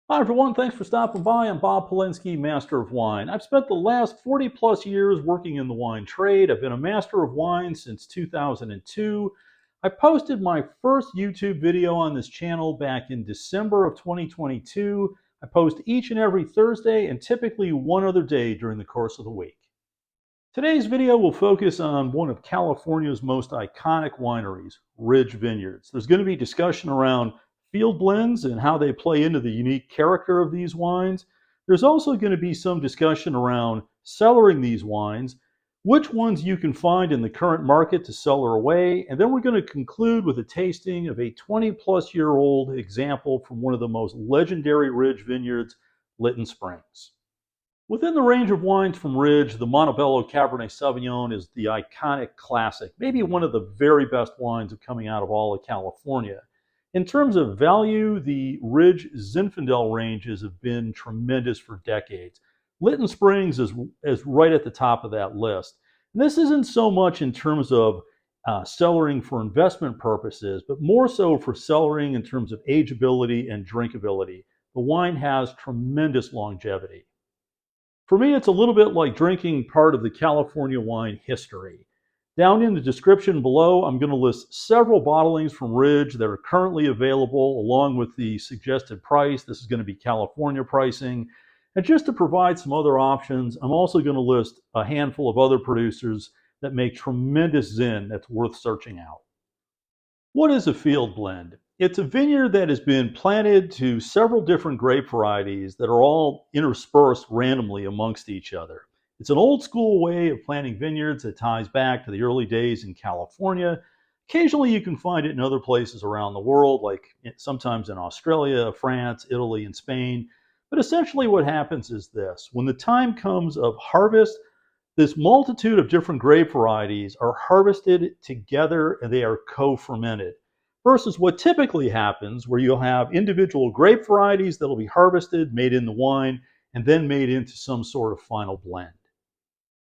Hi, everyone. Thanks for stopping by. I'm Bob Paulinski, Master of Wine. I've spent the last 40 plus years working in the wine trade. I've been a Master of Wine since 2002. I posted my first YouTube video on this channel back in December of 2022. I post each and every Thursday and typically one other day during the course of the week. Today's video will focus on one of California's most iconic wineries, Ridge Vineyards. There's going to be discussion around field blends and how they play into the unique character of these wines. There's also going to be some discussion around cellaring these wines, which ones you can find in the current market to cellar away, and then we're going to conclude with a tasting of a 20-plus-year-old example from one of the most legendary Ridge vineyards, Lytton Springs. Within the range of wines from Ridge, the Montebello Cabernet Sauvignon is the iconic classic, maybe one of the very best wines coming out of all of California. In terms of value, the Ridge Zinfandel ranges have been tremendous for decades. Lytton Springs is right at the top of that list. And this isn't so much in terms of cellaring for investment purposes, but more so for cellaring in terms of ageability and drinkability. The wine has tremendous longevity. For me, it's a little bit like drinking part of the California wine history. Down in the description below, I'm going to list several bottlings from Ridge that are currently available, along with the suggested price. This is going to be California pricing. And just to provide some other options, I'm also going to list a handful of other producers that make tremendous Zin that's worth searching out. What is a field blend? It's a vineyard that has been planted to several different grape varieties that are all interspersed randomly amongst each other. It's an old school way of planting vineyards that ties back to the early days in California. Occasionally you can find it in other places around the world, like sometimes in Australia, France, Italy, and Spain. But essentially what happens is this. When the time comes of harvest, this multitude of different grape varieties are harvested together and they are co-fermented. Versus what typically happens, where you'll have individual grape varieties that'll be harvested, made into wine, and then made into some sort of final blend.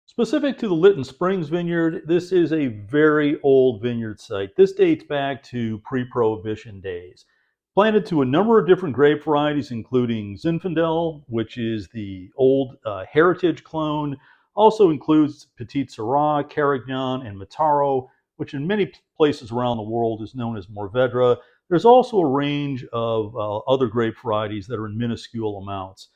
Specific to the Lytton Springs vineyard, this is a very old vineyard site. This dates back to pre-prohibition days. Planted to a number of different grape varieties, including Zinfandel, which is the old heritage clone, also includes Petit Syrah, Carignan, and Mataro, which in many places around the world is known as Mourvedre. There's also a range of other grape varieties that are in minuscule amounts.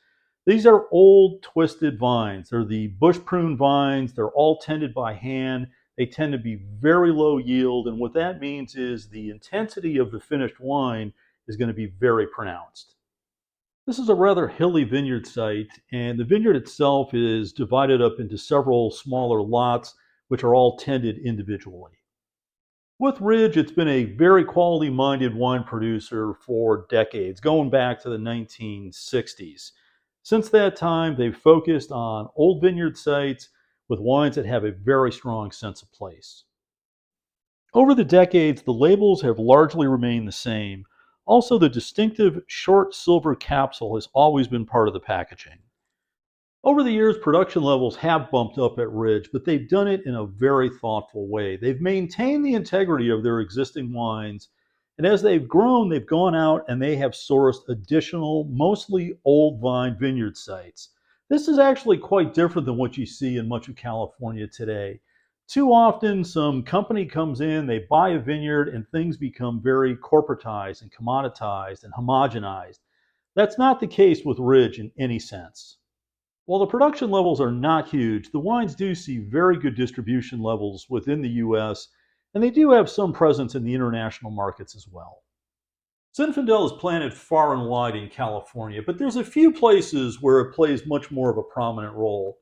These are old, twisted vines. They're the bush prune vines. They're all tended by hand. They tend to be very low yield, and what that means is the intensity of the finished wine is going to be very pronounced. This is a rather hilly vineyard site, and the vineyard itself is divided up into several smaller lots, which are all tended individually. With Ridge, it's been a very quality-minded wine producer for decades, going back to the 1960s. Since that time, they've focused on old vineyard sites with wines that have a very strong sense of place. Over the decades, the labels have largely remained the same. Also, the distinctive short silver capsule has always been part of the packaging. Over the years, production levels have bumped up at Ridge, but they've done it in a very thoughtful way. They've maintained the integrity of their existing wines, and as they've grown, they've gone out and they have sourced additional, mostly old vine vineyard sites. This is actually quite different than what you see in much of California today. Too often, some company comes in, they buy a vineyard, and things become very corporatized and commoditized and homogenized. That's not the case with Ridge in any sense. While the production levels are not huge, the wines do see very good distribution levels within the US, and they do have some presence in the international markets as well. Zinfandel is planted far and wide in California, but there's a few places where it plays much more of a prominent role.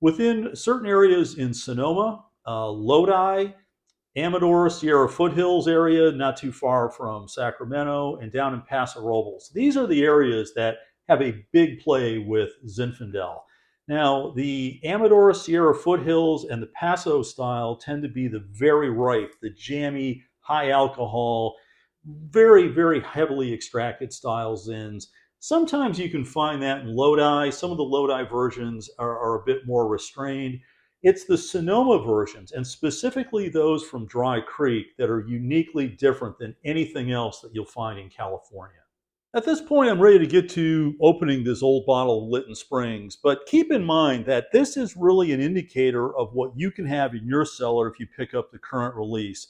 Within certain areas in Sonoma, Lodi, Amador, Sierra Foothills area, not too far from Sacramento, and down in Paso Robles. These are the areas that have a big play with Zinfandel. Now, the Amador, Sierra Foothills, and the Paso style tend to be the very ripe, the jammy, high alcohol, very, very heavily extracted style Zins. Sometimes you can find that in Lodi. Some of the Lodi versions are a bit more restrained. It's the Sonoma versions, and specifically those from Dry Creek, that are uniquely different than anything else that you'll find in California. At this point, I'm ready to get to opening this old bottle of Lytton Springs, but keep in mind that this is really an indicator of what you can have in your cellar if you pick up the current release.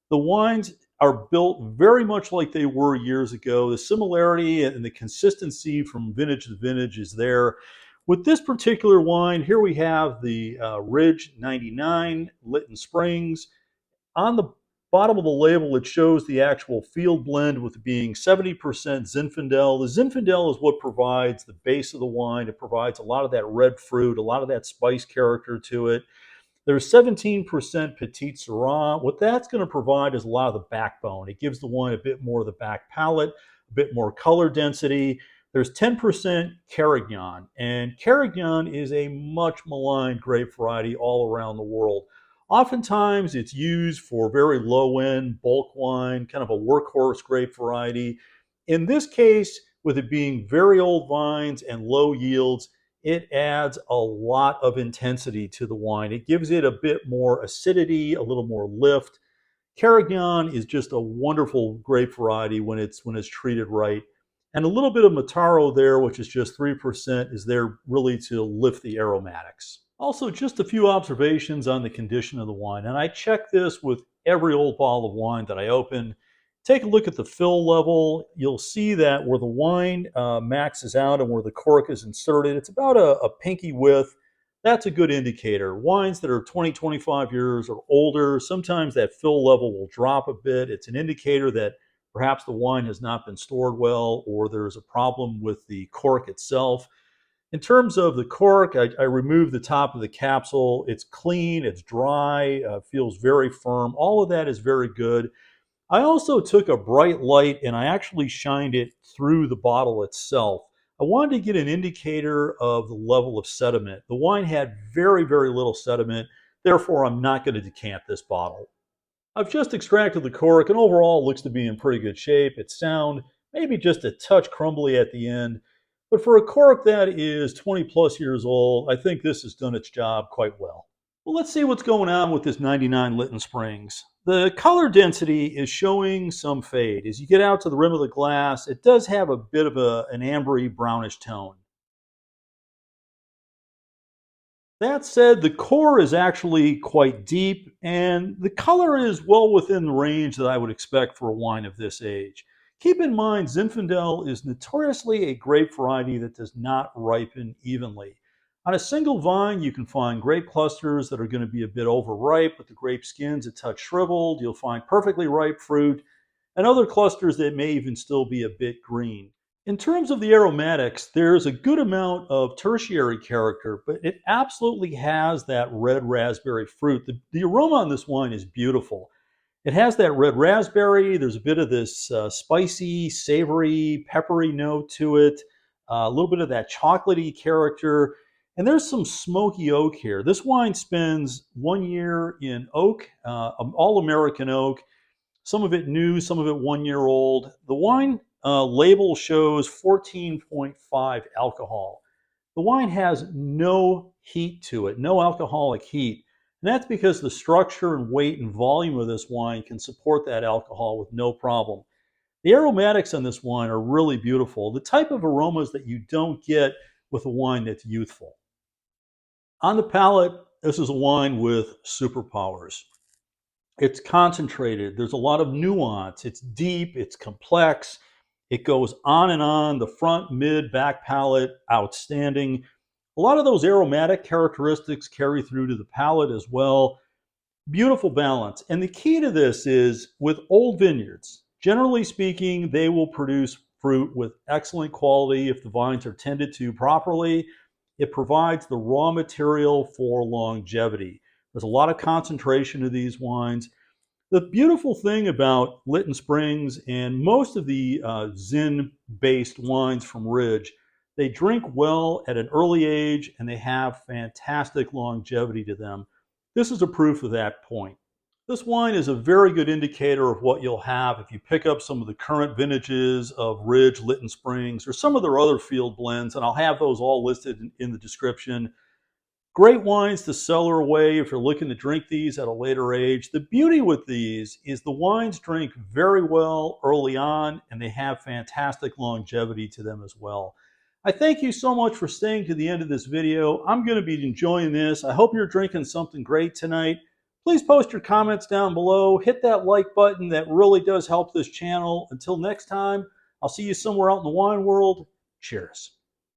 The wines are built very much like they were years ago. The similarity and the consistency from vintage to vintage is there. With this particular wine, here we have the Ridge 99 Lytton Springs. On the bottom of the label, it shows the actual field blend with being 70% Zinfandel. The Zinfandel is what provides the base of the wine. It provides a lot of that red fruit, a lot of that spice character to it. There's 17% Petit Syrah. What that's going to provide is a lot of the backbone. It gives the wine a bit more of the back palate, a bit more color density. There's 10% Carignan, and Carignan is a much maligned grape variety all around the world. Oftentimes, it's used for very low-end bulk wine, kind of a workhorse grape variety. In this case, with it being very old vines and low yields, it adds a lot of intensity to the wine. It gives it a bit more acidity, a little more lift. Carignan is just a wonderful grape variety when it's treated right. And a little bit of Mataro there, which is just 3%, is there really to lift the aromatics. Also, just a few observations on the condition of the wine. And I check this with every old bottle of wine that I open. Take a look at the fill level. You'll see that where the wine maxes out and where the cork is inserted, it's about a pinky width. That's a good indicator. Wines that are 20, 25 years or older, sometimes that fill level will drop a bit. It's an indicator that perhaps the wine has not been stored well or there's a problem with the cork itself. In terms of the cork, I removed the top of the capsule. It's clean, it's dry, feels very firm. All of that is very good. I also took a bright light and I actually shined it through the bottle itself. I wanted to get an indicator of the level of sediment. The wine had very, very little sediment. Therefore, I'm not going to decant this bottle. I've just extracted the cork and overall it looks to be in pretty good shape. It's sound, maybe just a touch crumbly at the end. But for a cork that is 20 plus years old, I think this has done its job quite well. Well, let's see what's going on with this 99 Lytton Springs. The color density is showing some fade. As you get out to the rim of the glass, it does have a bit of an ambery brownish tone. That said, the core is actually quite deep, and the color is well within the range that I would expect for a wine of this age. Keep in mind, Zinfandel is notoriously a grape variety that does not ripen evenly. On a single vine, you can find grape clusters that are going to be a bit overripe, with the grape skins a touch shriveled. You'll find perfectly ripe fruit, and other clusters that may even still be a bit green. In terms of the aromatics, there's a good amount of tertiary character, but it absolutely has that red raspberry fruit. The aroma on this wine is beautiful. It has that red raspberry. There's a bit of this spicy, savory, peppery note to it, a little bit of that chocolatey character. And there's some smoky oak here. This wine spends 1 year in oak, all American oak, some of it new, some of it 1 year old. The wine label shows 14.5 alcohol. The wine has no heat to it, no alcoholic heat. And that's because the structure and weight and volume of this wine can support that alcohol with no problem. The aromatics on this wine are really beautiful, the type of aromas that you don't get with a wine that's youthful. On the palate, this is a wine with superpowers. It's concentrated. There's a lot of nuance. It's deep. It's complex. It goes on and on. The front, mid, back palate, outstanding. A lot of those aromatic characteristics carry through to the palate as well. Beautiful balance. And the key to this is with old vineyards, generally speaking, they will produce fruit with excellent quality if the vines are tended to properly. It provides the raw material for longevity. There's a lot of concentration of these wines. The beautiful thing about Lytton Springs and most of the Zin-based wines from Ridge, they drink well at an early age and they have fantastic longevity to them. This is a proof of that point. This wine is a very good indicator of what you'll have if you pick up some of the current vintages of Ridge, Lytton Springs, or some of their other field blends, and I'll have those all listed in the description. Great wines to cellar away if you're looking to drink these at a later age. The beauty with these is the wines drink very well early on and they have fantastic longevity to them as well. I thank you so much for staying to the end of this video. I'm going to be enjoying this. I hope you're drinking something great tonight. Please post your comments down below. Hit that like button. That really does help this channel. Until next time, I'll see you somewhere out in the wine world. Cheers.